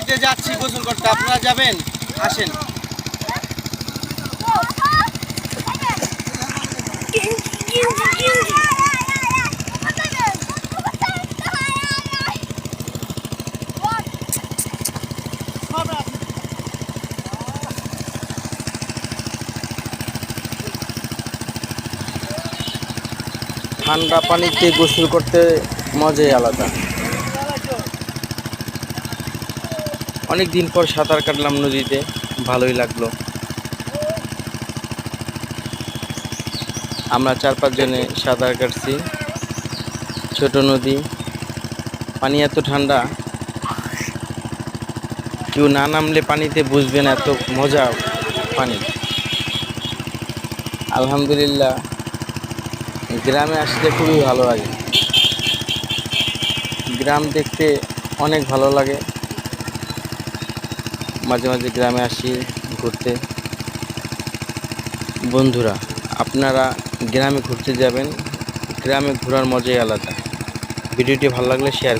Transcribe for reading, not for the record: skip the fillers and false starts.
নদীতে যাচ্ছি গোসল করতে, আপনারা যাবেন? আসেন। ঠান্ডা পানিতে গোসল করতে মজাই আলাদা। অনেক দিন পর সাঁতার কাটলাম নদীতে, ভালোই লাগলো। আমরা 4-5 জনে সাঁতার কাটছি। ছোট নদী, পানি এত ঠান্ডা, কেউ না নামলে পানিতে বুঝবে না এত মজা পানি। আলহামদুলিল্লাহ, গ্রামে আসলে খুবই ভালো লাগে। গ্রাম দেখতে অনেক ভালো লাগে। মাঝে মাঝে গ্রামে আসি ঘুরতে। বন্ধুরা, আপনারা গ্রামে ঘুরতে যাবেন, গ্রামে ঘোরার মজাই আলাদা। ভিডিওটি ভালো লাগলে শেয়ার